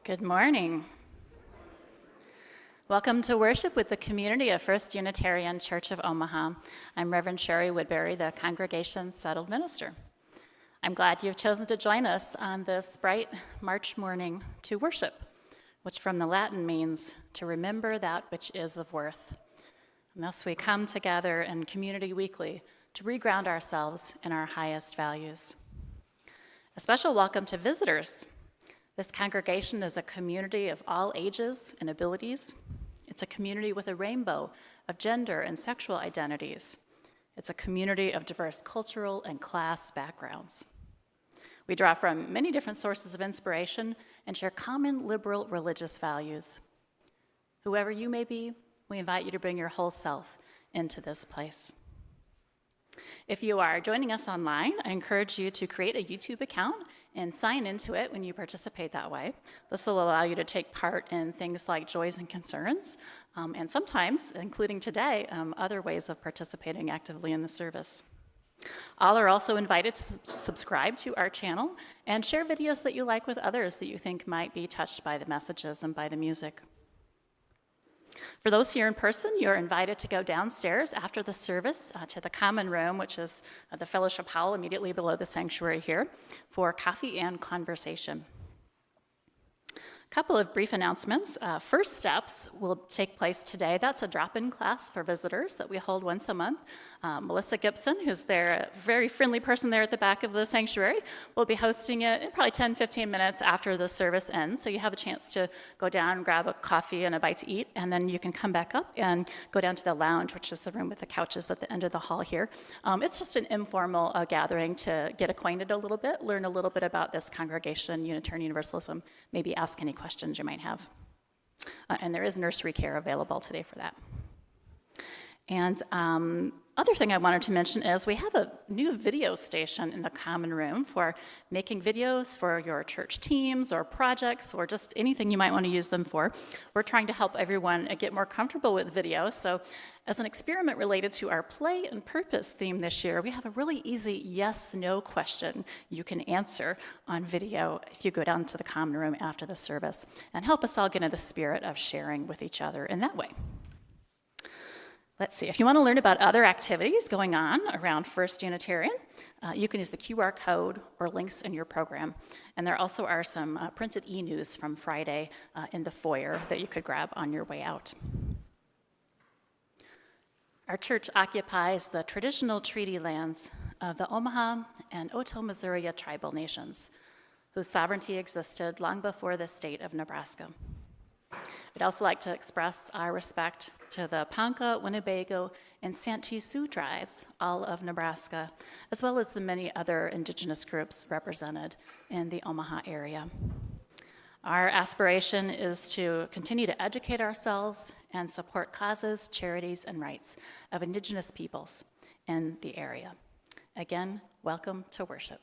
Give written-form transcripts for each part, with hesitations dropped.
Good morning. Welcome to worship with the community of First Unitarian Church of Omaha. I'm Reverend Shari Woodbury, the congregation's settled minister. I'm glad you've chosen to join us on this bright March morning to worship, which from the Latin means to remember that which is of worth. And thus we come together in community weekly to reground ourselves in our highest values. A special welcome to visitors. This congregation is a community of all ages and abilities. It's a community with a rainbow of gender and sexual identities. It's a community of diverse cultural and class backgrounds. We draw from many different sources of inspiration and share common liberal religious values. Whoever you may be, we invite you to bring your whole self into this place. If you are joining us online, I encourage you to create a YouTube account and sign into it when you participate that way. This will allow you to take part in things like joys and concerns, and sometimes, including today, other ways of participating actively in the service. All are also invited to subscribe to our channel and share videos that you like with others that you think might be touched by the messages and by the music. For those here in person, you're invited to go downstairs after the service to the common room, which is the fellowship hall immediately below the sanctuary here, for coffee and conversation. A couple of brief announcements. First Steps will take place today. That's a drop-in class for visitors that we hold once a month. Melissa Gibson, who's there, a very friendly person there at the back of the sanctuary, will be hosting it in probably 10-15 minutes after the service ends. So you have a chance to go down, grab a coffee and a bite to eat, and then you can come back up and go down to the lounge, which is the room with the couches at the end of the hall here. It's just an informal gathering to get acquainted a little bit, learn a little bit about this congregation, Unitarian Universalism, maybe ask any questions you might have. And there is nursery care available today for that. And other thing I wanted to mention is we have a new video station in the common room for making videos for your church teams or projects or just anything you might want to use them for. We're trying to help everyone get more comfortable with video. So as an experiment related to our play and purpose theme this year, we have a really easy yes/no question you can answer on video if you go down to the common room after the service and help us all get into the spirit of sharing with each other in that way. Let's see, if you want to learn about other activities going on around First Unitarian, you can use the QR code or links in your program. And there also are some printed e-news from Friday in the foyer that you could grab on your way out. Our church occupies the traditional treaty lands of the Omaha and Otoe-Missouri tribal nations, whose sovereignty existed long before the state of Nebraska. We'd also like to express our respect to the Ponca, Winnebago, and Santee Sioux tribes, all of Nebraska, as well as the many other indigenous groups represented in the Omaha area. Our aspiration is to continue to educate ourselves and support causes, charities, and rights of indigenous peoples in the area. Again, welcome to worship.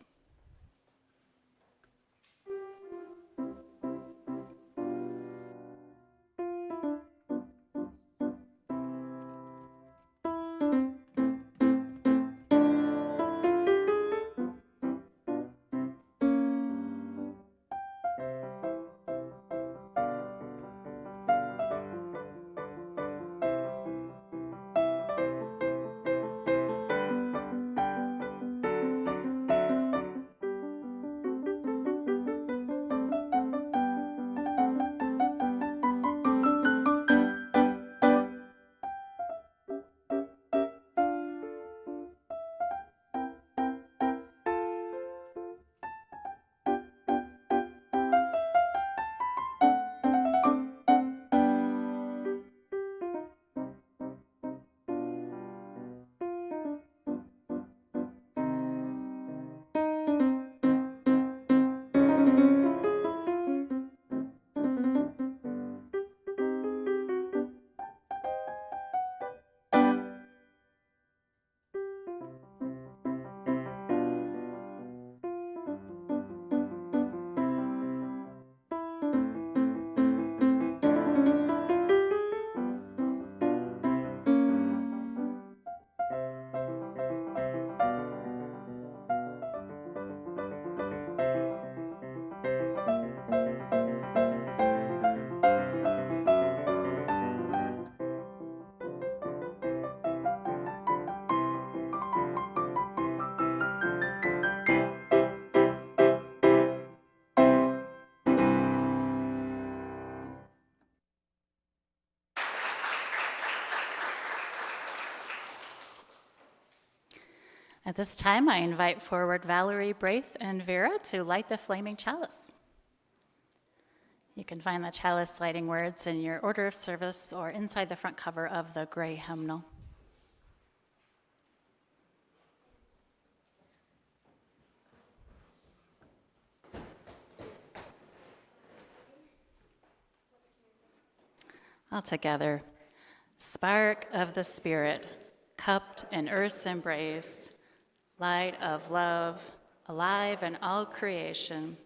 At this time, I invite forward Valerie, Braith, and Vera to light the flaming chalice. You can find the chalice lighting words in your order of service or inside the front cover of the gray hymnal. All together. Spark of the Spirit, cupped in earth's embrace, light of love, alive in all creation.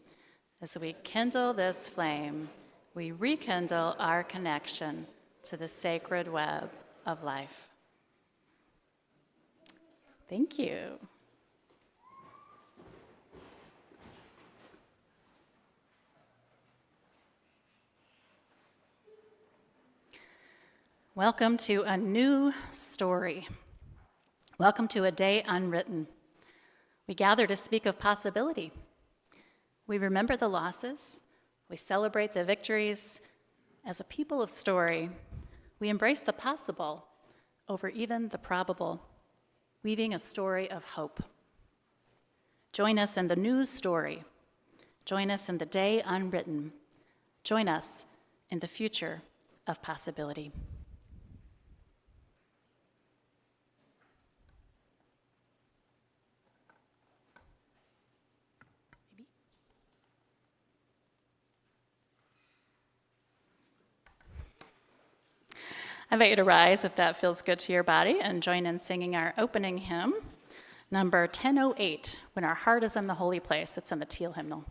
As we kindle this flame, we rekindle our connection to the sacred web of life. Thank you. Welcome to a new story. Welcome to a day unwritten. We gather to speak of possibility. We remember the losses. We celebrate the victories. As a people of story, we embrace the possible over even the probable, weaving a story of hope. Join us in the new story. Join us in the day unwritten. Join us in the future of possibility. I invite you to rise if that feels good to your body and join in singing our opening hymn, number 1008, When Our Heart is in the Holy Place. It's in the teal hymnal.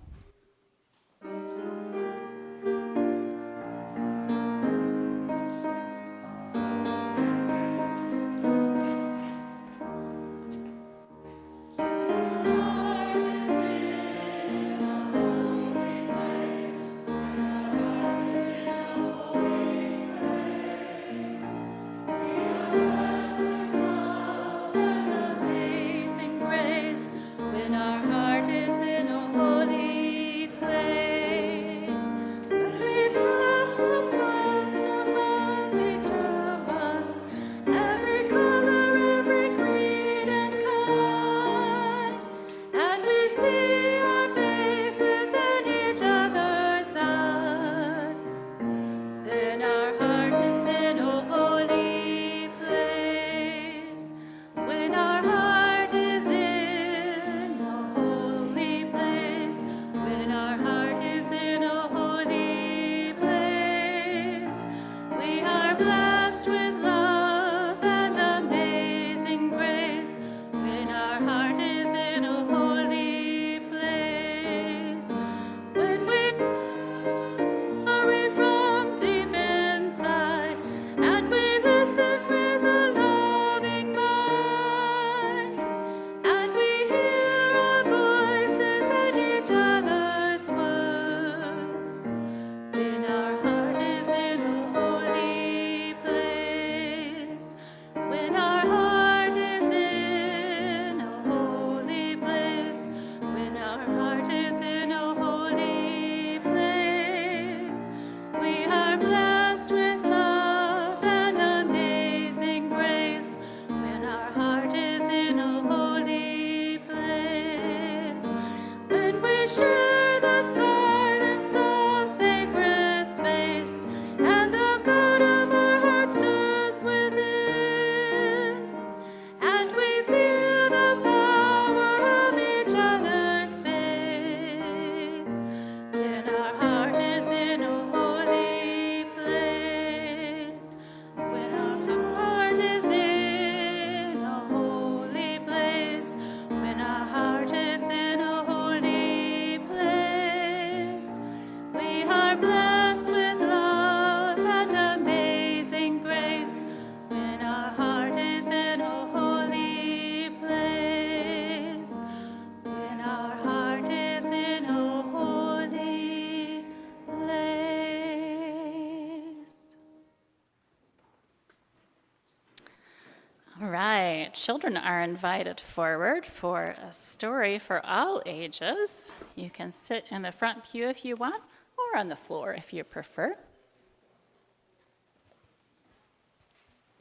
Children are invited forward for a story for all ages. You can sit in the front pew if you want, or on the floor if you prefer.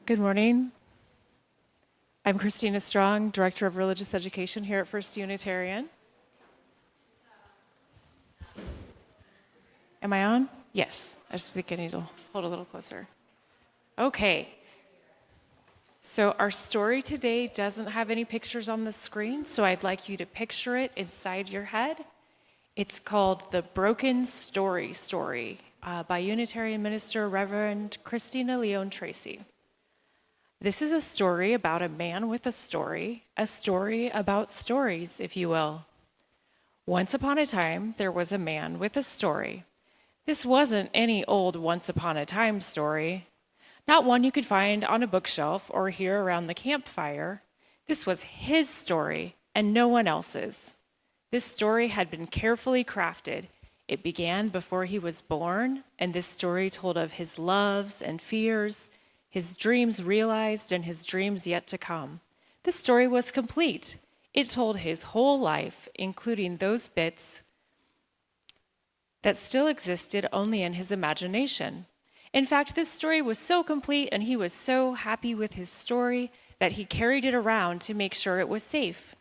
Good morning. I'm Christina Strong, Director of Religious Education here at First Unitarian. Am I on? Yes. I just think I need to hold a little closer. Okay. So our story today doesn't have any pictures on the screen, so I'd like you to picture it inside your head. It's called The Broken Story by Unitarian minister Reverend Christina Leon Tracy. This is a story about a man with a story about stories, if you will. Once upon a time, there was a man with a story. This wasn't any old once upon a time story, not one you could find on a bookshelf or hear around the campfire. This was his story and no one else's. This story had been carefully crafted. It began before he was born, and this story told of his loves and fears, his dreams realized and his dreams yet to come. This story was complete. It told his whole life, including those bits that still existed only in his imagination. In fact, this story was so complete and he was so happy with his story that he carried it around to make sure it was safe.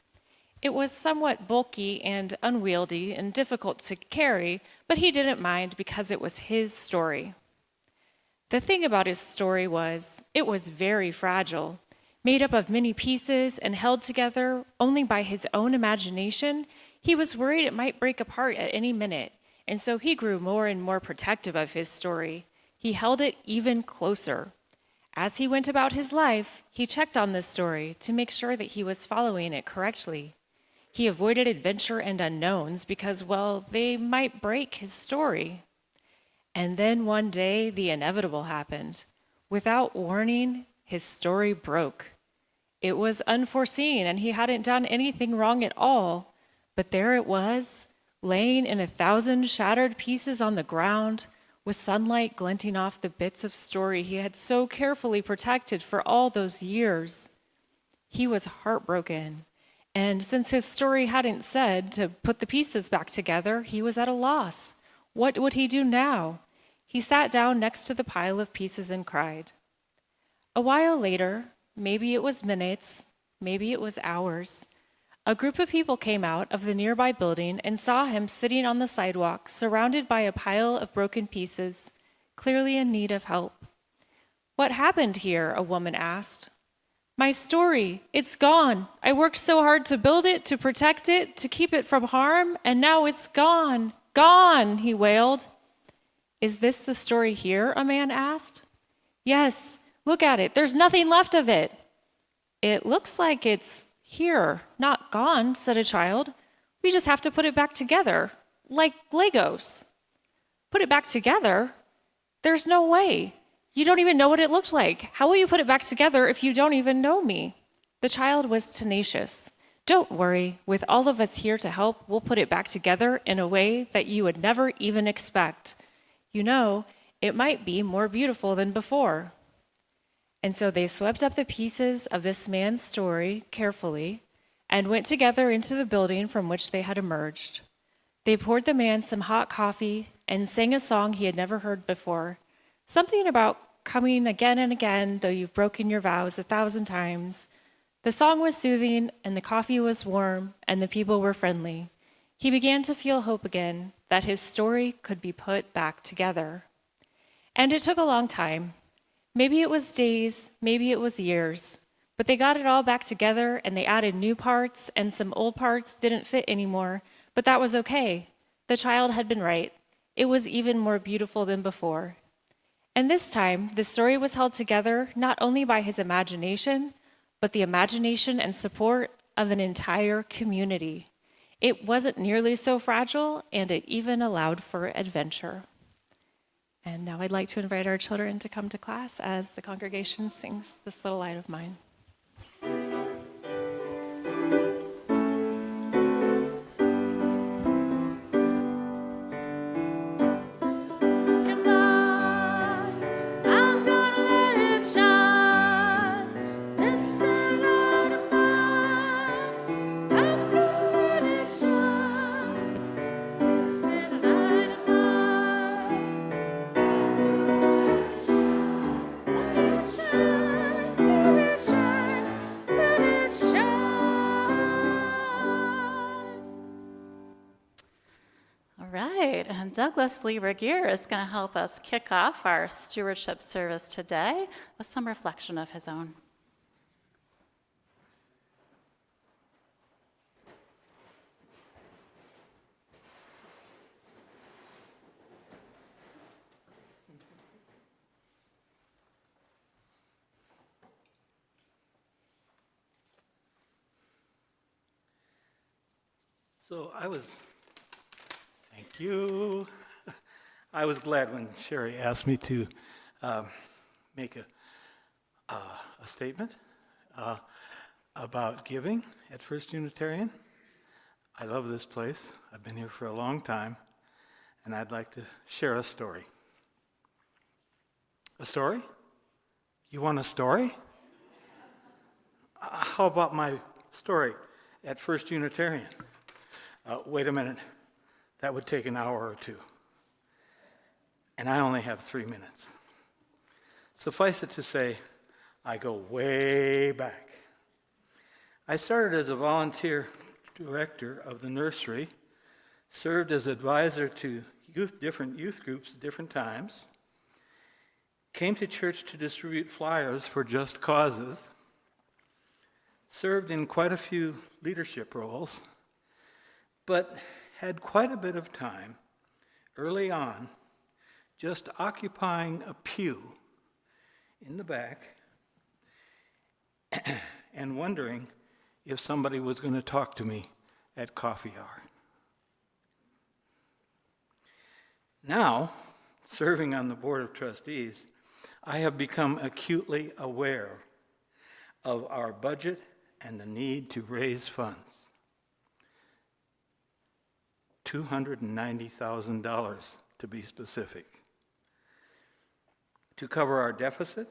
It was somewhat bulky and unwieldy and difficult to carry, but he didn't mind because it was his story. The thing about his story was, it was very fragile. Made up of many pieces and held together only by his own imagination, he was worried it might break apart at any minute, and so he grew more and more protective of his story. He held it even closer. As he went about his life, he checked on this story to make sure that he was following it correctly. He avoided adventure and unknowns because, well, they might break his story. And then one day, the inevitable happened. Without warning, his story broke. It was unforeseen, and he hadn't done anything wrong at all. But there it was, laying in 1,000 shattered pieces on the ground, with sunlight glinting off the bits of story he had so carefully protected for all those years. He was heartbroken, and since his story hadn't said to put the pieces back together, he was at a loss. What would he do now? He sat down next to the pile of pieces and cried. A while later, maybe it was minutes, maybe it was hours, a group of people came out of the nearby building and saw him sitting on the sidewalk, surrounded by a pile of broken pieces, clearly in need of help. "What happened here?" a woman asked. "My story, it's gone. I worked so hard to build it, to protect it, to keep it from harm, and now it's gone. Gone," he wailed. "Is this the story here?" a man asked. "Yes, look at it. There's nothing left of it." "It looks like it's here, not gone," said a child. "We just have to put it back together, like Legos." "Put it back together? There's no way. You don't even know what it looked like. How will you put it back together if you don't even know me?" The child was tenacious. "Don't worry. With all of us here to help, we'll put it back together in a way that you would never even expect. You know, it might be more beautiful than before." And so they swept up the pieces of this man's story carefully and went together into the building from which they had emerged. They poured the man some hot coffee and sang a song he had never heard before, something about coming again and again, though you've broken your vows 1,000 times. The song was soothing, and the coffee was warm, and the people were friendly. He began to feel hope again, that his story could be put back together. And it took a long time. Maybe it was days, maybe it was years, but they got it all back together and they added new parts, and some old parts didn't fit anymore, but that was okay. The child had been right. It was even more beautiful than before. And this time, the story was held together not only by his imagination, but the imagination and support of an entire community. It wasn't nearly so fragile, and it even allowed for adventure. And now I'd like to invite our children to come to class as the congregation sings This Little Light of Mine. Shine, And Douglas Lee Regier is going to help us kick off our stewardship service today with some reflection of his own. Thank you. I was glad when Shari asked me to make a statement about giving at First Unitarian. I love this place. I've been here for a long time, and I'd like to share a story. A story? You want a story? How about my story at First Unitarian? Wait a minute. That would take an hour or two. And I only have 3 minutes. Suffice it to say, I go way back. I started as a volunteer director of the nursery, served as advisor to different youth groups at different times, came to church to distribute flyers for just causes, served in quite a few leadership roles, but had quite a bit of time early on just occupying a pew in the back and wondering if somebody was going to talk to me at coffee hour. Now, serving on the Board of Trustees, I have become acutely aware of our budget and the need to raise funds. $290,000 to be specific, to cover our deficit,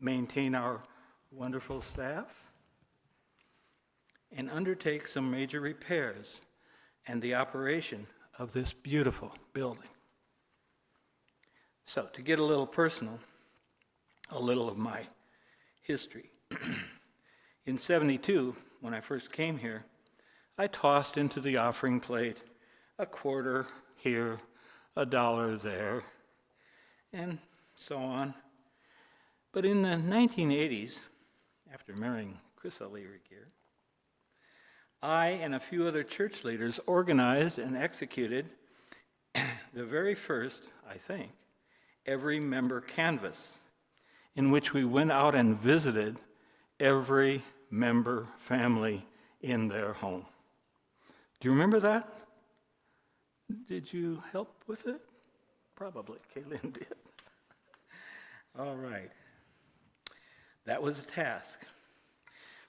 maintain our wonderful staff, and undertake some major repairs and the operation of this beautiful building. So, to get a little personal, a little of my history. In '72, when I first came here, I tossed into the offering plate a quarter here, $1 there, and so on. But in the 1980s, after marrying Chrissa Lee Regier, I and a few other church leaders organized and executed the very first, I think, every member canvass, in which we went out and visited every member family in their home. Do you remember that? Did you help with it? Probably, Kaylin did. All right. That was a task.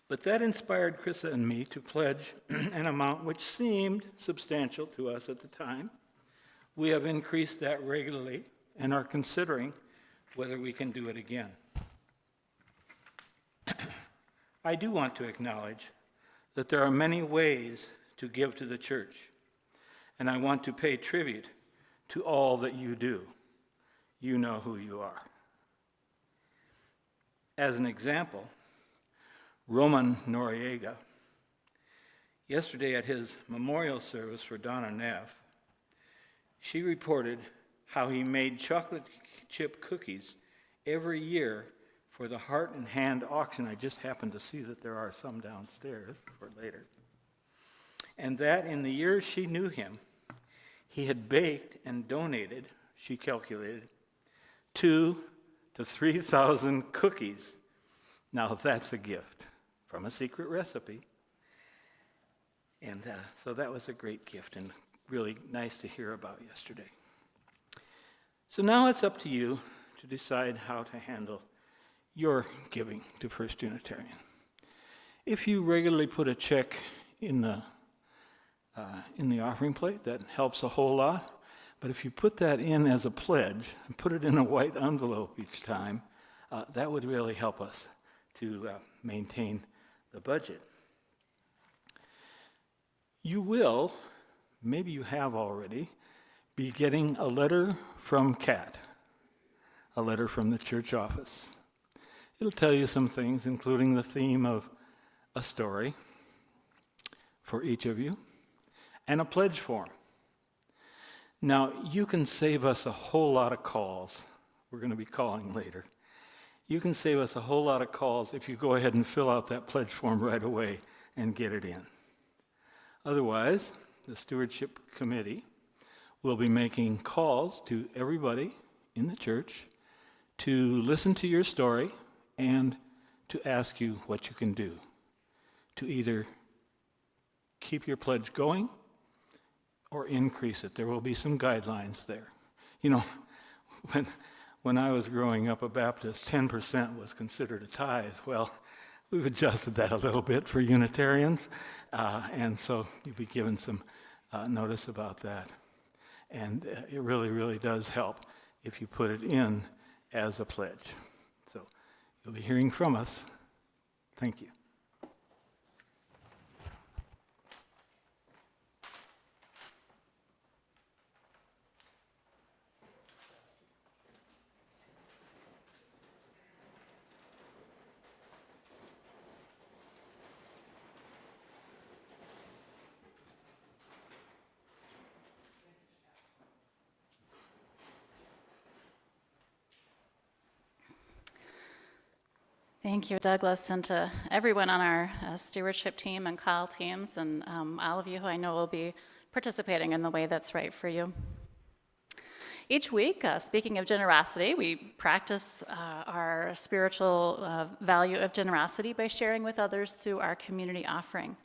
But that inspired Chrissa and me to pledge an amount which seemed substantial to us at the time. We have increased that regularly and are considering whether we can do it again. I do want to acknowledge that there are many ways to give to the church, and I want to pay tribute to all that you do. You know who you are. As an example, Roman Noriega, yesterday at his memorial service for Donna Neff, she reported how he made chocolate chip cookies every year for the Heart and Hand auction. I just happened to see that there are some downstairs for later. And that in the years she knew him, he had baked and donated, she calculated, 2,000 to 3,000 cookies. Now that's a gift from a secret recipe. And so that was a great gift and really nice to hear about yesterday. So now it's up to you to decide how to handle your giving to First Unitarian. If you regularly put a check in the offering plate, that helps a whole lot. But if you put that in as a pledge and put it in a white envelope each time, that would really help us to maintain the budget. You will, maybe you have already, be getting a letter from Kat, a letter from the church office. It'll tell you some things, including the theme of a story for each of you, and a pledge form. Now, you can save us a whole lot of calls. We're going to be calling later. You can save us a whole lot of calls if you go ahead and fill out that pledge form right away and get it in. Otherwise, the Stewardship Committee will be making calls to everybody in the church to listen to your story and to ask you what you can do to either keep your pledge going or increase it. There will be some guidelines there. You know, when I was growing up a Baptist, 10% was considered a tithe. Well, we've adjusted that a little bit for Unitarians, and so you'll be given some notice about that. And it really, really does help if you put it in as a pledge. So you'll be hearing from us. Thank you. Thank you, Douglas, and to everyone on our stewardship team and call teams, and all of you who I know will be participating in the way that's right for you. Each week, speaking of generosity, we practice our spiritual value of generosity by sharing with others through our community offering.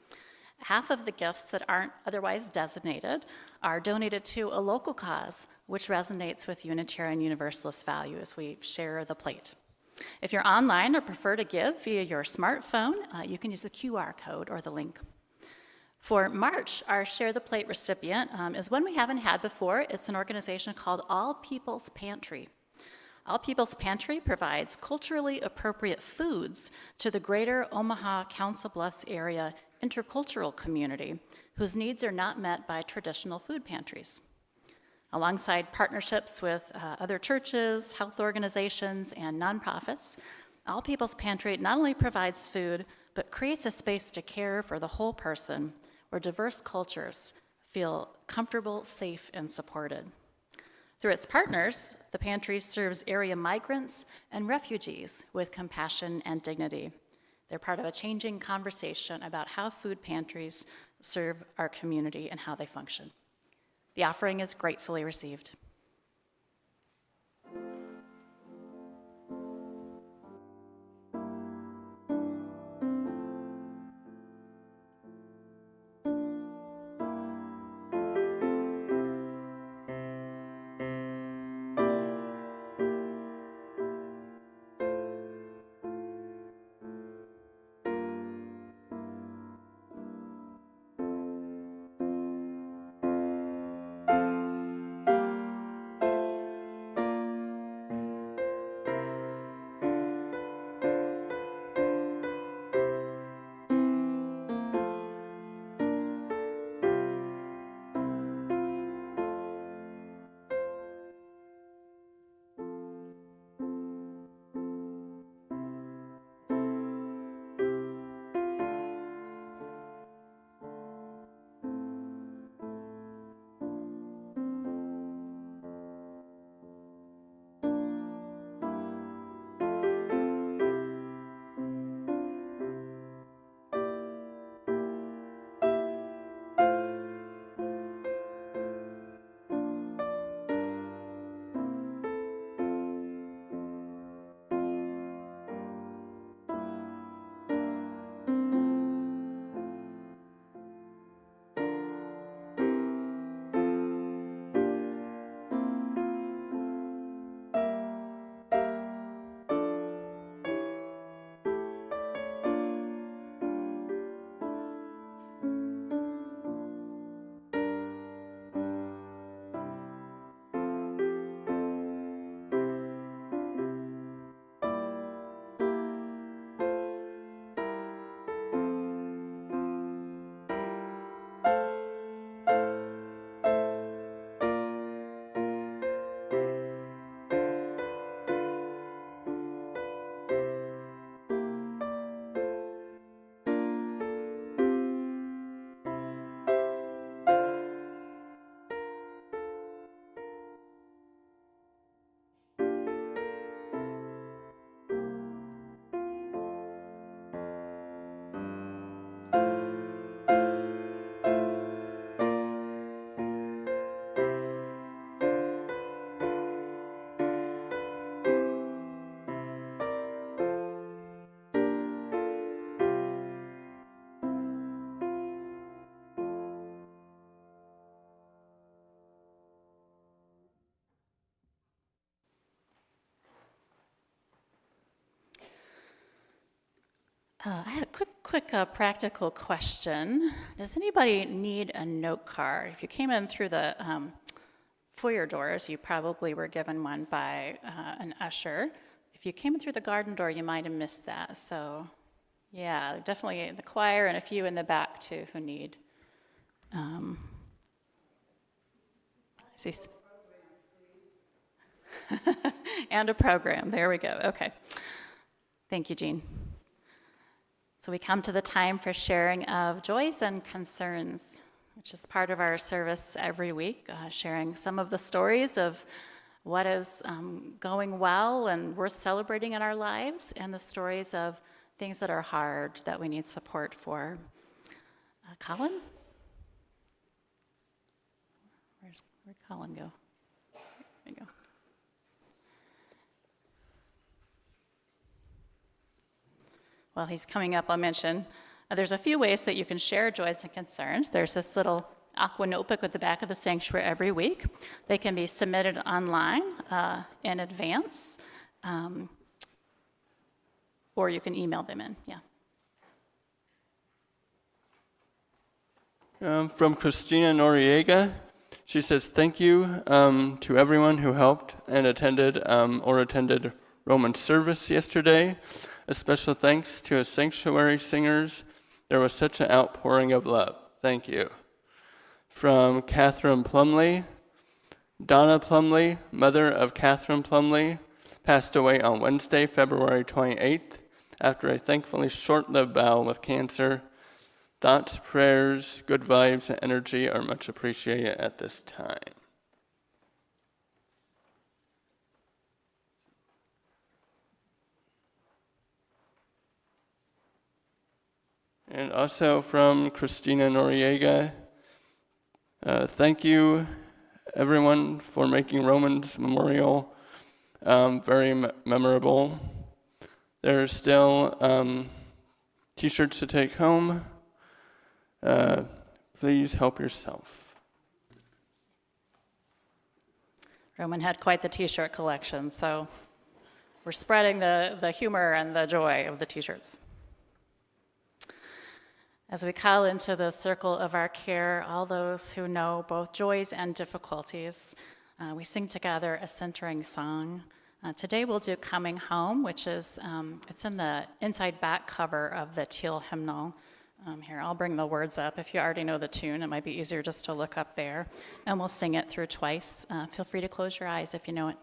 Half of the gifts that aren't otherwise designated are donated to a local cause, which resonates with Unitarian Universalist values. We share the plate. If you're online or prefer to give via your smartphone, you can use the QR code or the link. For March, our Share the Plate recipient is one we haven't had before. It's an organization called All People's Pantry. All People's Pantry provides culturally appropriate foods to the greater Omaha Council Bluffs area intercultural community whose needs are not met by traditional food pantries. Alongside partnerships with other churches, health organizations, and nonprofits, All People's Pantry not only provides food, but creates a space to care for the whole person where diverse cultures feel comfortable, safe, and supported. Through its partners, the pantry serves area migrants and refugees with compassion and dignity. They're part of a changing conversation about how food pantries serve our community and how they function. The offering is gratefully received. I have a quick practical question. Does anybody need a note card? If you came in through the foyer doors, you probably were given one by an usher. If you came in through the garden door, you might have missed that. So, yeah, definitely the choir and a few in the back too who need. I see. And a program. There we go. Okay. Thank you, Jean. So we come to the time for sharing of joys and concerns, which is part of our service every week, sharing some of the stories of what is going well and worth celebrating in our lives, and the stories of things that are hard that we need support for. Colin? Where'd Colin go? There you go. While he's coming up, I'll mention there's a few ways that you can share joys and concerns. There's this little aqua notebook at the back of the sanctuary every week. They can be submitted online in advance, or you can email them in. Yeah. From Christina Noriega, she says, thank you to everyone who helped and attended Roman service yesterday. A special thanks to our sanctuary singers. There was such an outpouring of love. Thank you. From Catherine Plumley, Donna Plumley, mother of Catherine Plumley, passed away on Wednesday, February 28th, after a thankfully short-lived battle with cancer. Thoughts, prayers, good vibes, and energy are much appreciated at this time. And also from Christina Noriega, thank you everyone for making Roman's Memorial very memorable. There are still t-shirts to take home. Please help yourself. Roman had quite the t-shirt collection, so we're spreading the humor and the joy of the t-shirts. As we call into the circle of our care all those who know both joys and difficulties, we sing together a centering song. Today we'll do Coming Home, which is, it's in the inside back cover of the teal hymnal. Here, I'll bring the words up. If you already know the tune, it might be easier just to look up there. And we'll sing it through twice. Feel free to close your eyes if you know it.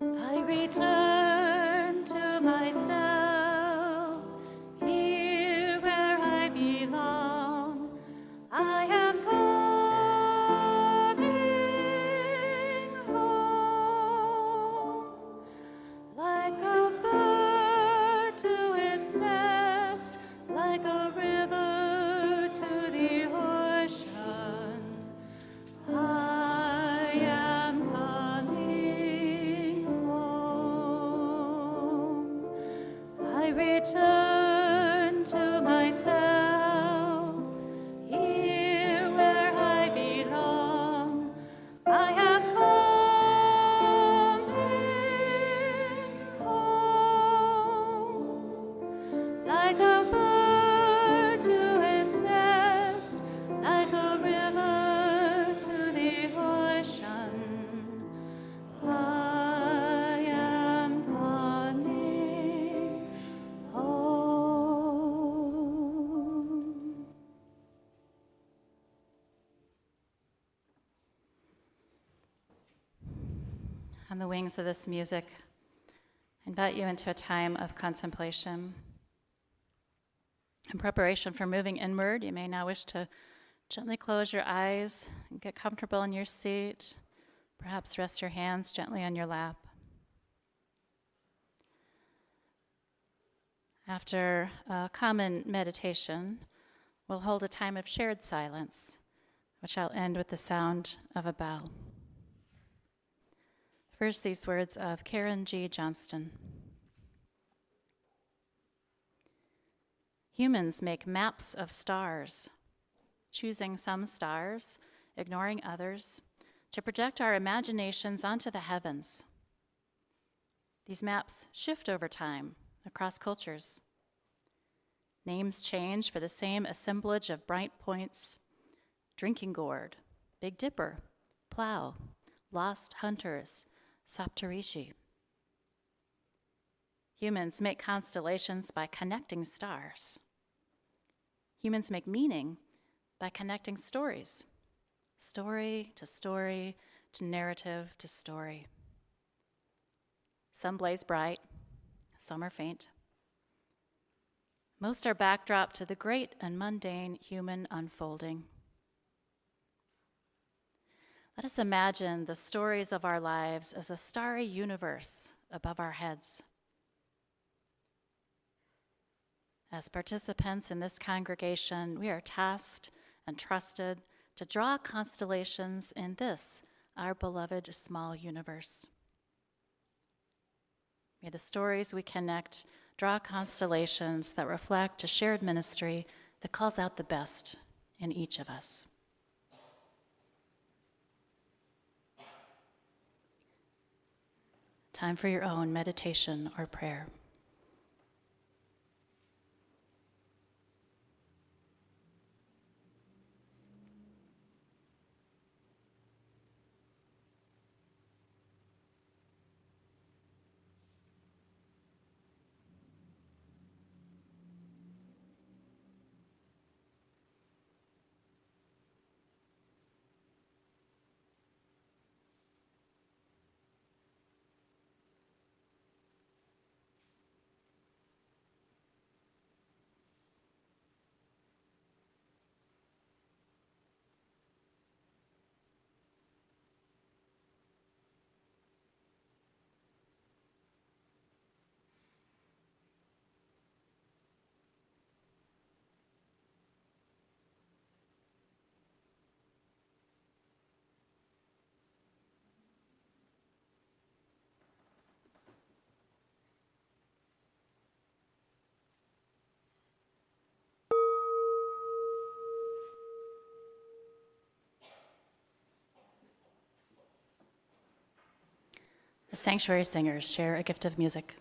I return to myself, here where I belong. I am coming home, like a bird to its nest, like a river to the ocean. I am coming home. I return to myself, here where I belong. I am coming home, like a bird to its nest, like a river to the ocean. I am coming home. On the wings of this music, I invite you into a time of contemplation. In preparation for moving inward, you may now wish to gently close your eyes and get comfortable in your seat. Perhaps rest your hands gently on your lap. After a common meditation, we'll hold a time of shared silence, which I'll end with the sound of a bell. First, these words of Karen G. Johnston. Humans make maps of stars, choosing some stars, ignoring others, to project our imaginations onto the heavens. These maps shift over time across cultures. Names change for the same assemblage of bright points: Drinking Gourd, Big Dipper, Plow, Lost Hunters, Saptarishi. Humans make constellations by connecting stars. Humans make meaning by connecting stories, story to narrative to story. Some blaze bright, some are faint. Most are backdrop to the great and mundane human unfolding. Let us imagine the stories of our lives as a starry universe above our heads. As participants in this congregation, we are tasked and trusted to draw constellations in this, our beloved small universe. May the stories we connect draw constellations that reflect a shared ministry that calls out the best in each of us. Time for your own meditation or prayer. The sanctuary singers share a gift of music.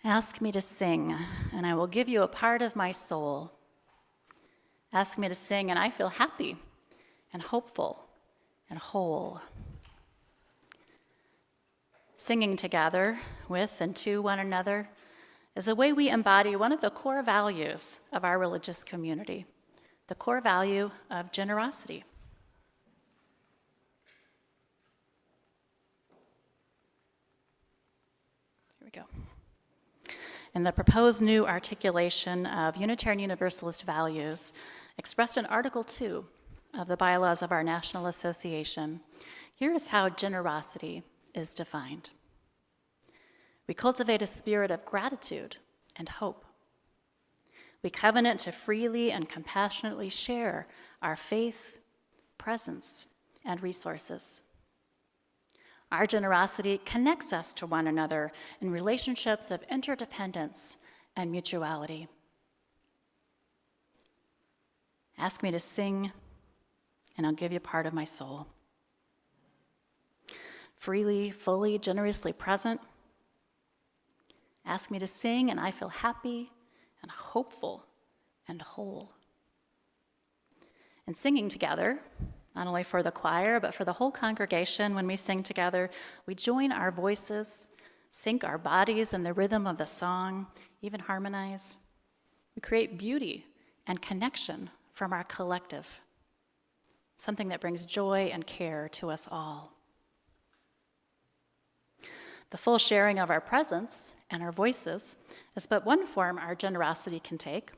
Ask me to sing, and I will give you a part of my soul. Ask me to sing, and I feel happy and hopeful and whole. Singing together with and to one another is a way we embody one of the core values of our religious community, the core value of generosity. Here we go. In the proposed new articulation of Unitarian Universalist values, expressed in Article 2 of the bylaws of our National Association, here is how generosity is defined. We cultivate a spirit of gratitude and hope. We covenant to freely and compassionately share our faith, presence, and resources. Our generosity connects us to one another in relationships of interdependence and mutuality. Ask me to sing, and I'll give you part of my soul. Freely, fully, generously present. Ask me to sing, and I feel happy and hopeful and whole. And singing together, not only for the choir, but for the whole congregation, when we sing together, we join our voices, sync our bodies in the rhythm of the song, even harmonize. We create beauty and connection from our collective, something that brings joy and care to us all. The full sharing of our presence and our voices is but one form our generosity can take.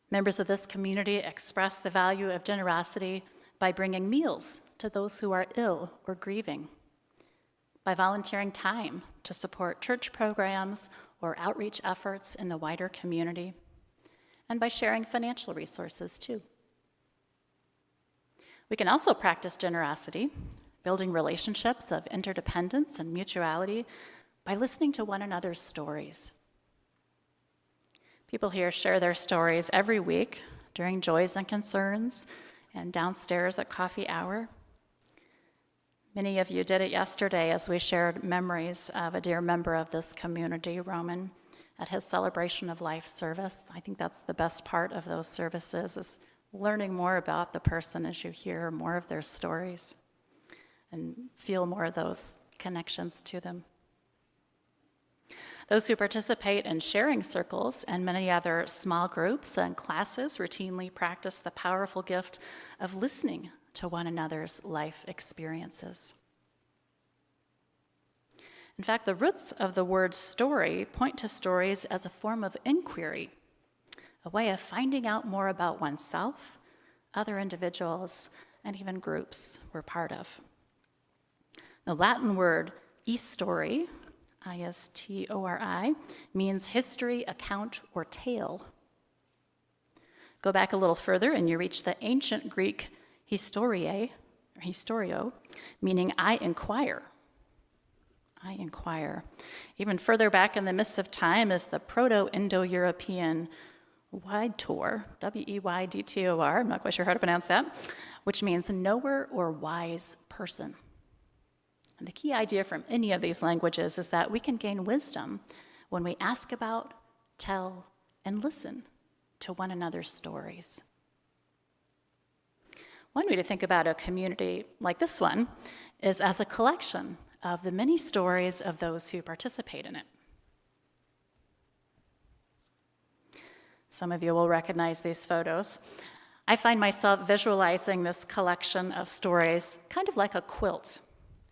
Members of this community express the value of generosity by bringing meals to those who are ill or grieving, by volunteering time to support church programs or outreach efforts in the wider community, and by sharing financial resources too. We can also practice generosity, building relationships of interdependence and mutuality by listening to one another's stories. People here share their stories every week during Joys and Concerns and downstairs at coffee hour. Many of you did it yesterday as we shared memories of a dear member of this community, Roman, at his Celebration of Life service. I think that's the best part of those services, is learning more about the person as you hear more of their stories and feel more of those connections to them. Those who participate in sharing circles and many other small groups and classes routinely practice the powerful gift of listening to one another's life experiences. In fact, the roots of the word story point to stories as a form of inquiry, a way of finding out more about oneself, other individuals, and even groups we're part of. The Latin word istori, I-S-T-O-R-I, means history, account, or tale. Go back a little further and you reach the ancient Greek historiae, or historio, meaning I inquire. I inquire. Even further back in the mists of time is the Proto-Indo-European Weydtor, W-E-Y-D-T-O-R, I'm not quite sure how to pronounce that, which means knower or wise person. And the key idea from any of these languages is that we can gain wisdom when we ask about, tell, and listen to one another's stories. One way to think about a community like this one is as a collection of the many stories of those who participate in it. Some of you will recognize these photos. I find myself visualizing this collection of stories kind of like a quilt,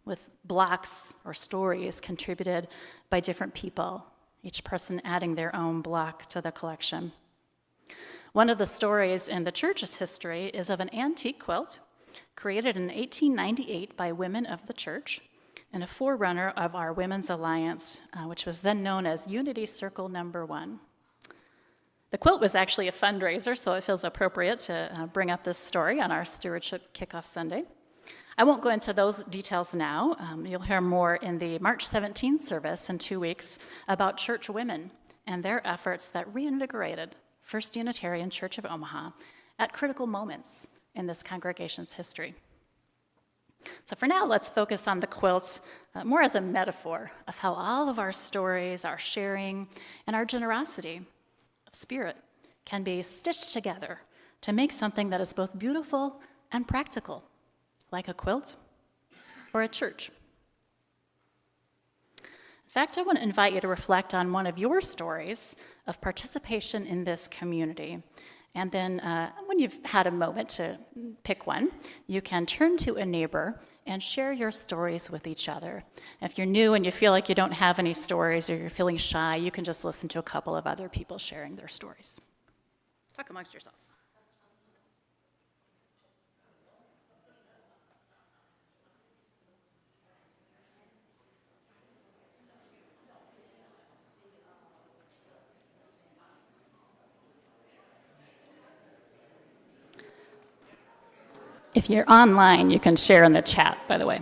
with blocks or stories contributed by different people, each person adding their own block to the collection. One of the stories in the church's history is of an antique quilt created in 1898 by women of the church and a forerunner of our Women's Alliance, which was then known as Unity Circle Number 1. The quilt was actually a fundraiser, so it feels appropriate to bring up this story on our Stewardship Kickoff Sunday. I won't go into those details now. You'll hear more in the March 17th service in 2 weeks about church women and their efforts that reinvigorated First Unitarian Church of Omaha at critical moments in this congregation's history. So for now, let's focus on the quilt more as a metaphor of how all of our stories, our sharing, and our generosity of spirit can be stitched together to make something that is both beautiful and practical, like a quilt or a church. In fact, I want to invite you to reflect on one of your stories of participation in this community. And then when you've had a moment to pick one, you can turn to a neighbor and share your stories with each other. If you're new and you feel like you don't have any stories or you're feeling shy, you can just listen to a couple of other people sharing their stories. Talk amongst yourselves. If you're online, you can share in the chat, by the way.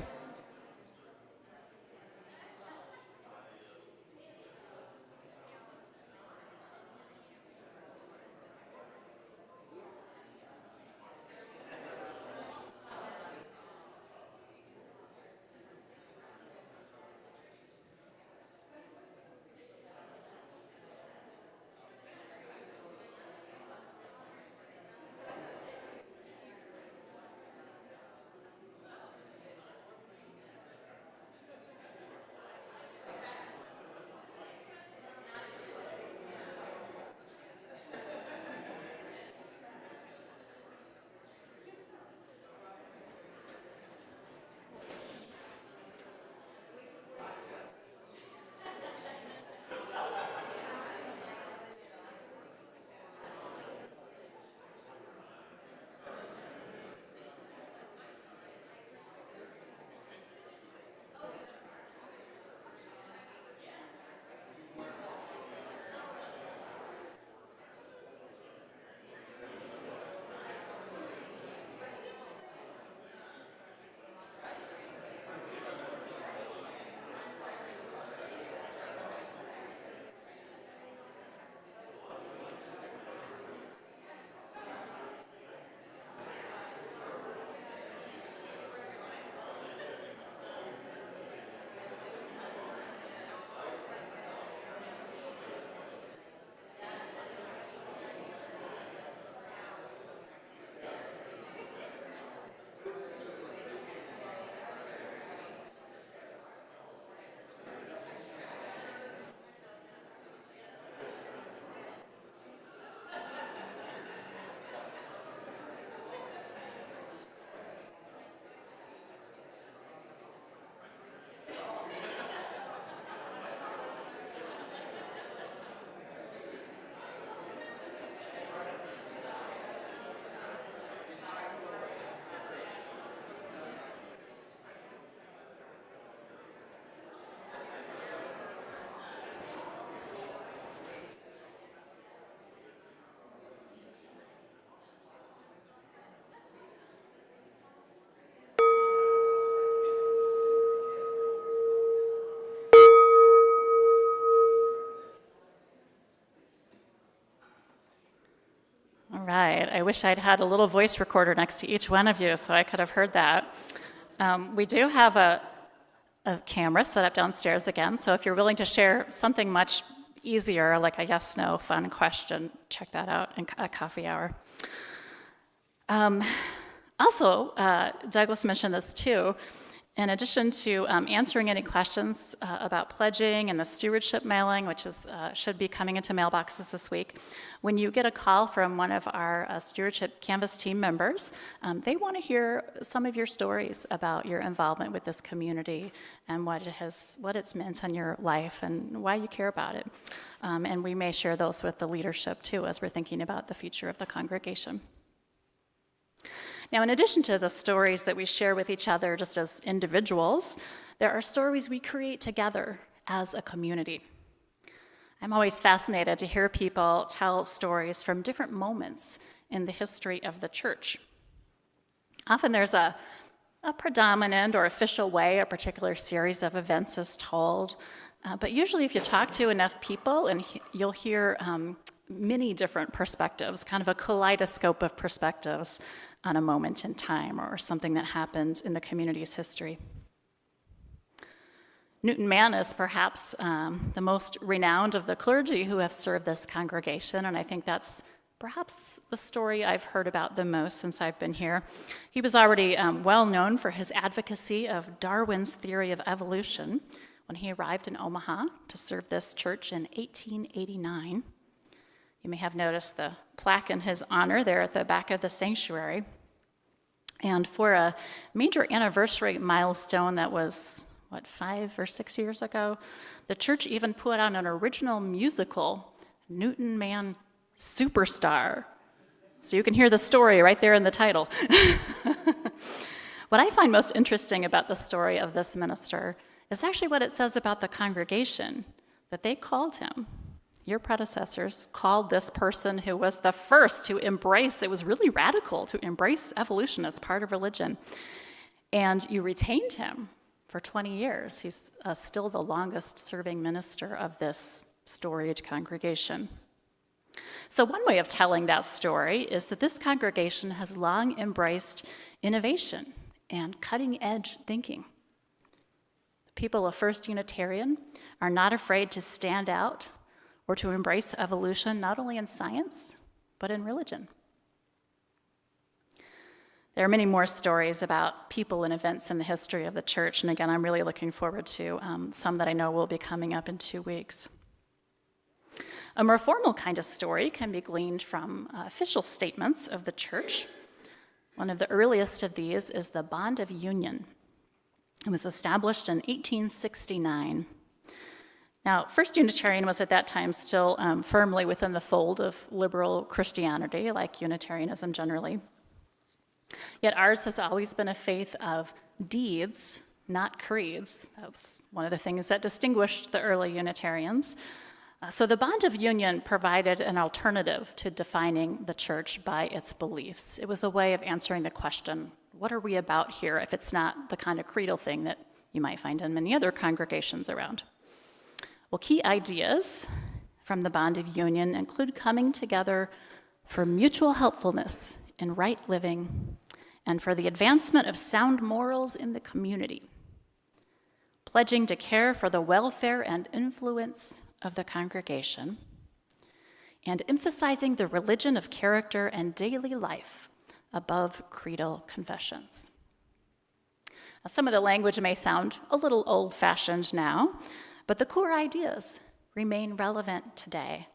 All right, I wish I'd had a little voice recorder next to each one of you so I could have heard that. We do have a camera set up downstairs again, so if you're willing to share something much easier, like a yes, no, fun question, check that out in a coffee hour. Also, Douglas mentioned this too. In addition to answering any questions about pledging and the stewardship mailing, which should be coming into mailboxes this week, when you get a call from one of our stewardship Canvas team members, they want to hear some of your stories about your involvement with this community and what it's meant in your life and why you care about it. And we may share those with the leadership too as we're thinking about the future of the congregation. Now, in addition to the stories that we share with each other just as individuals, there are stories we create together as a community. I'm always fascinated to hear people tell stories from different moments in the history of the church. Often there's a predominant or official way a particular series of events is told, but usually if you talk to enough people, and you'll hear many different perspectives, kind of a kaleidoscope of perspectives on a moment in time or something that happened in the community's history. Newton Mann is perhaps the most renowned of the clergy who have served this congregation, and I think that's perhaps the story I've heard about the most since I've been here. He was already well known for his advocacy of Darwin's theory of evolution when he arrived in Omaha to serve this church in 1889. You may have noticed the plaque in his honor there at the back of the sanctuary. And for a major anniversary milestone that was, 5 or 6 years ago, the church even put on an original musical, Newton Mann Superstar. So you can hear the story right there in the title. What I find most interesting about the story of this minister is actually what it says about the congregation, that they called him. Your predecessors called this person who was the first to embrace, it was really radical, to embrace evolution as part of religion. And you retained him for 20 years. He's still the longest serving minister of this storied congregation. So one way of telling that story is that this congregation has long embraced innovation and cutting-edge thinking. The people of First Unitarian are not afraid to stand out or to embrace evolution, not only in science, but in religion. There are many more stories about people and events in the history of the church, and again, I'm really looking forward to some that I know will be coming up in 2 weeks. A more formal kind of story can be gleaned from official statements of the church. One of the earliest of these is the Bond of Union. It was established in 1869. Now, First Unitarian was at that time still firmly within the fold of liberal Christianity, like Unitarianism generally. Yet ours has always been a faith of deeds, not creeds. That was one of the things that distinguished the early Unitarians. So the Bond of Union provided an alternative to defining the church by its beliefs. It was a way of answering the question, what are we about here, if it's not the kind of creedal thing that you might find in many other congregations around? Well, key ideas from the Bond of Union include coming together for mutual helpfulness in right living and for the advancement of sound morals in the community, pledging to care for the welfare and influence of the congregation, and emphasizing the religion of character and daily life above creedal confessions. Now, some of the language may sound a little old-fashioned now, but the core ideas remain relevant today.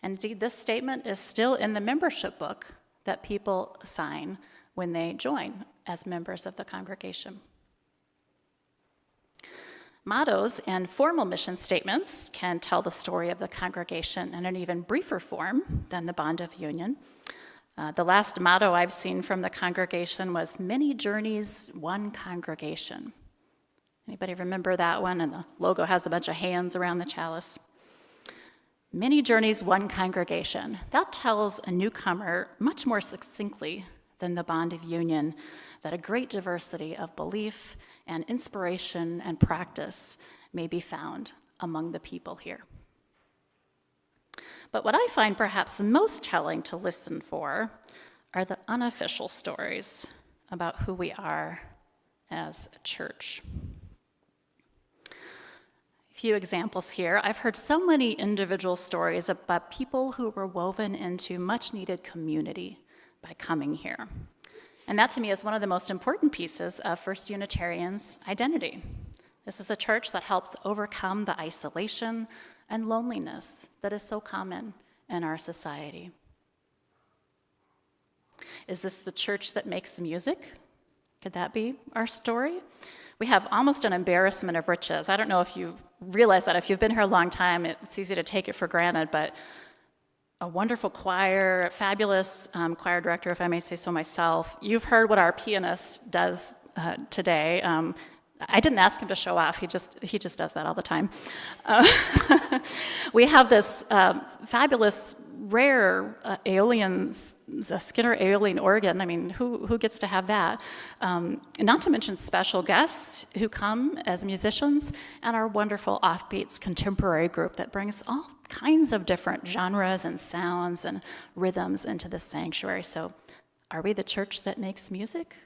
And indeed, this statement is still in the membership book that people sign when they join as members of the congregation. Mottos and formal mission statements can tell the story of the congregation in an even briefer form than the Bond of Union. The last motto I've seen from the congregation was, "Many journeys, one congregation." Anybody remember that one? And the logo has a bunch of hands around the chalice. Many journeys, one congregation. That tells a newcomer much more succinctly than the Bond of Union that a great diversity of belief and inspiration and practice may be found among the people here. But what I find perhaps the most telling to listen for are the unofficial stories about who we are as a church. A few examples here. I've heard so many individual stories about people who were woven into much needed community by coming here. And that to me is one of the most important pieces of First Unitarian's identity. This is a church that helps overcome the isolation and loneliness that is so common in our society. Is this the church that makes music? Could that be our story? We have almost an embarrassment of riches. I don't know if you realize that. If you've been here a long time, it's easy to take it for granted, but a wonderful choir, fabulous choir director, if I may say so myself. You've heard what our pianist does today. I didn't ask him to show off. He just does that all the time. We have this fabulous, rare Skinner Aeolian organ. I mean, who gets to have that? Not to mention special guests who come as musicians, and our wonderful Offbeats contemporary group that brings all kinds of different genres and sounds and rhythms into the sanctuary. So Are we the church that makes music?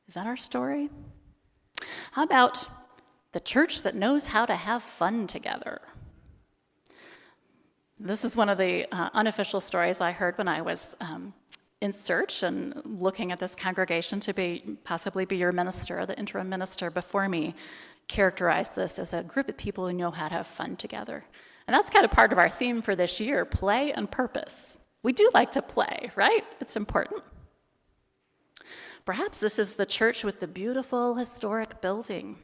Is that our story? How about the church that knows how to have fun together? This is one of the unofficial stories I heard when I was in search and looking at this congregation to possibly be your minister. The interim minister before me characterized this as a group of people who know how to have fun together. And that's kind of part of our theme for this year, play and purpose. We do like to play, right? It's important. Perhaps this is the church with the beautiful historic building,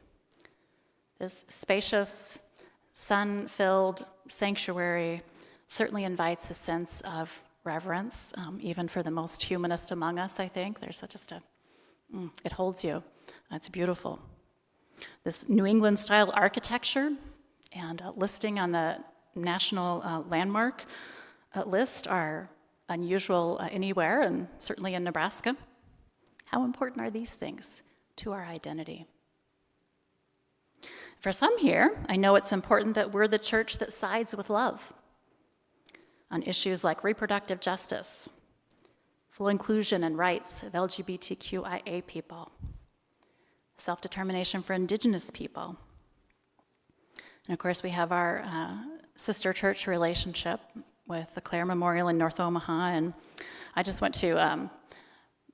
this spacious, sun-filled sanctuary certainly invites a sense of reverence, even for the most humanist among us, I think. There's it holds you. It's beautiful. This New England-style architecture and listing on the National Landmark list are unusual anywhere, and certainly in Nebraska. How important are these things to our identity? For some here, I know it's important that we're the church that sides with love on issues like reproductive justice, full inclusion and rights of LGBTQIA people, self-determination for Indigenous people. And of course, we have our sister church relationship with the Clare Memorial in North Omaha, and I just went to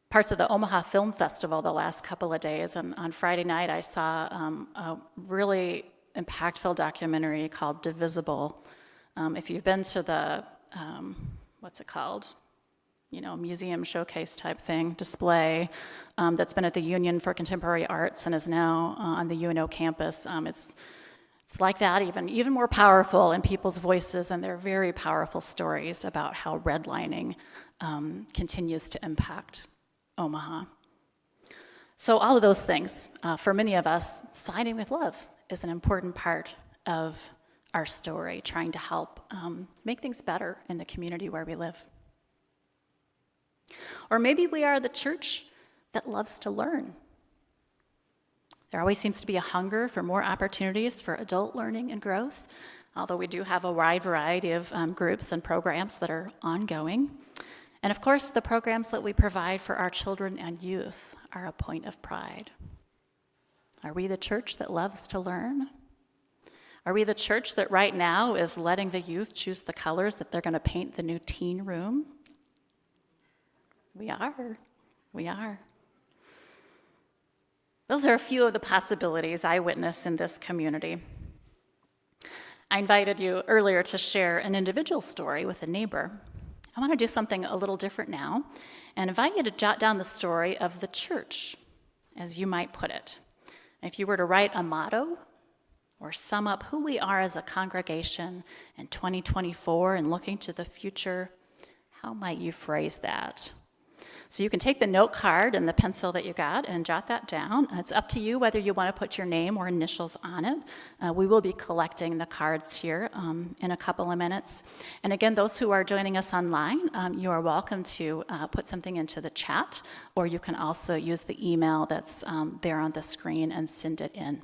parts of the Omaha Film Festival the last couple of days, and on Friday night I saw a really impactful documentary called Divisible. If you've been to the, what's it called? Museum showcase type thing, display that's been at the Union for Contemporary Arts and is now on the UNO campus. It's like that, even more powerful in people's voices, and they're very powerful stories about how redlining continues to impact Omaha. So all of those things, for many of us, siding with love is an important part of our story, trying to help make things better in the community where we live. Or maybe we are the church that loves to learn. There always seems to be a hunger for more opportunities for adult learning and growth, although we do have a wide variety of groups and programs that are ongoing. And of course, the programs that we provide for our children and youth are a point of pride. Are we the church that loves to learn? Are we the church that right now is letting the youth choose the colors that they're going to paint the new teen room? We are. We are. Those are a few of the possibilities I witness in this community. I invited you earlier to share an individual story with a neighbor. I want to do something a little different now and invite you to jot down the story of the church, as you might put it. If you were to write a motto or sum up who we are as a congregation in 2024 and looking to the future, how might you phrase that? So you can take the note card and the pencil that you got and jot that down. It's up to you whether you want to put your name or initials on it. We will be collecting the cards here in a couple of minutes. And again, those who are joining us online, you are welcome to put something into the chat, or you can also use the email that's there on the screen and send it in.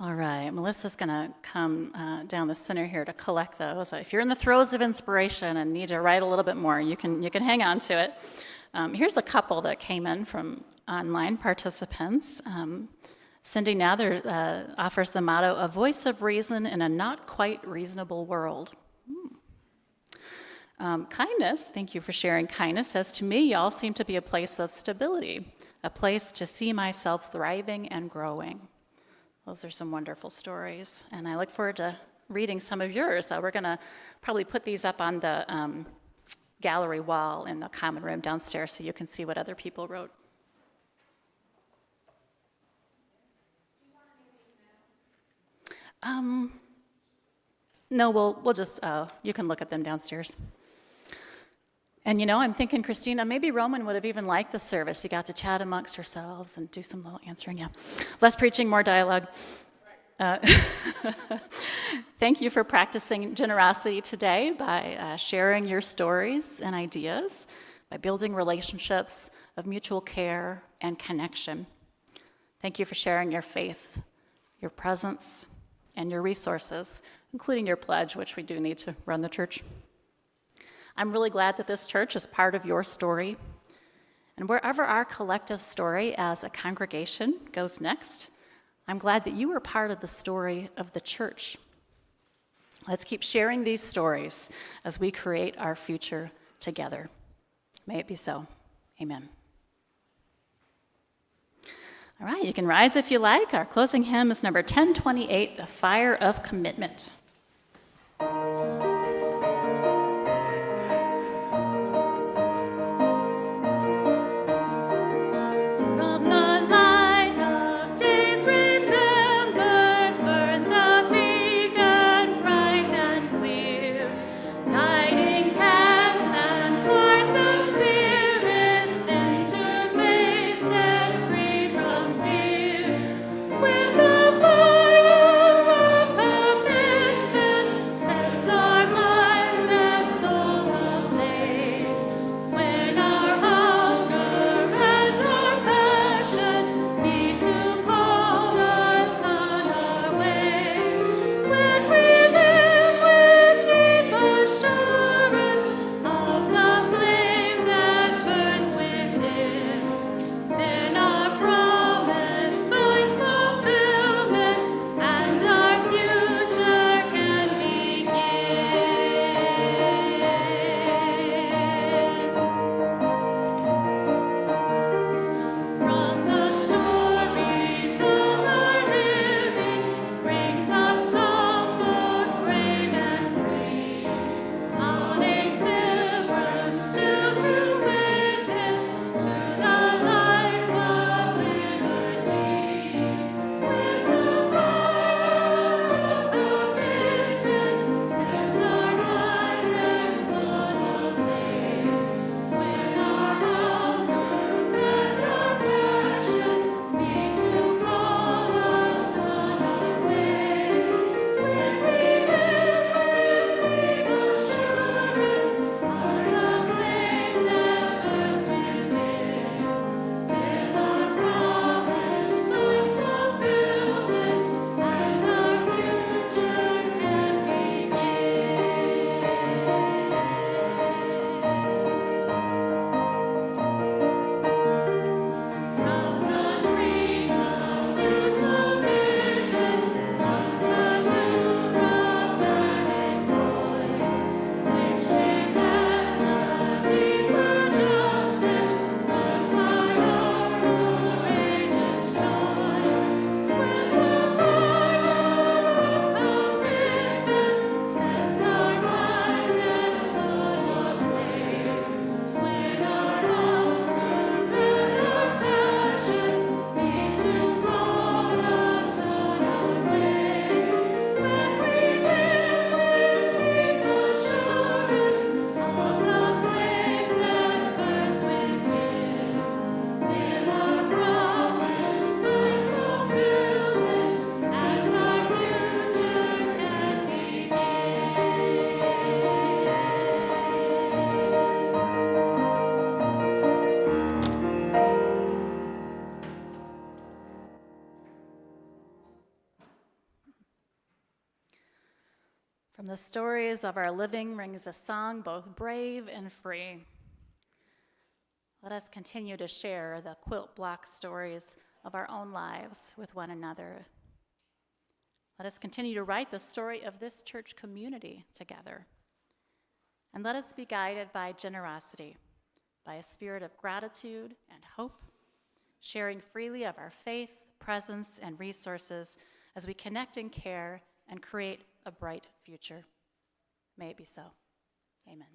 All right, Melissa's going to come down the center here to collect those. If you're in the throes of inspiration and need to write a little bit more, you can hang on to it. Here's a couple that came in from online participants. Cindy Nather offers the motto, "A voice of reason in a not quite reasonable world." Kindness, thank you for sharing kindness, says, "To me, y'all seem to be a place of stability, a place to see myself thriving and growing." Those are some wonderful stories, and I look forward to reading some of yours. We're going to probably put these up on the gallery wall in the common room downstairs so you can see what other people wrote. No, we'll just, you can look at them downstairs. And I'm thinking, Christina, maybe Roman would have even liked the service. You got to chat amongst yourselves and do some little answering, yeah. Less preaching, more dialogue. Thank you for practicing generosity today by sharing your stories and ideas, by building relationships of mutual care and connection. Thank you for sharing your faith, your presence, and your resources, including your pledge, which we do need to run the church. I'm really glad that this church is part of your story. And wherever our collective story as a congregation goes next, I'm glad that you are part of the story of the church. Let's keep sharing these stories as we create our future together. May it be so. Amen. All right, you can rise if you like. Our closing hymn is number 1028, "The Fire of Commitment." With the fire of commitment. From the stories of our living rings a song both brave and free. Let us continue to share the quilt block stories of our own lives with one another. Let us continue to write the story of this church community together. And let us be guided by generosity, by a spirit of gratitude and hope, sharing freely of our faith, presence, and resources as we connect and care and create a bright future. May it be so. Amen.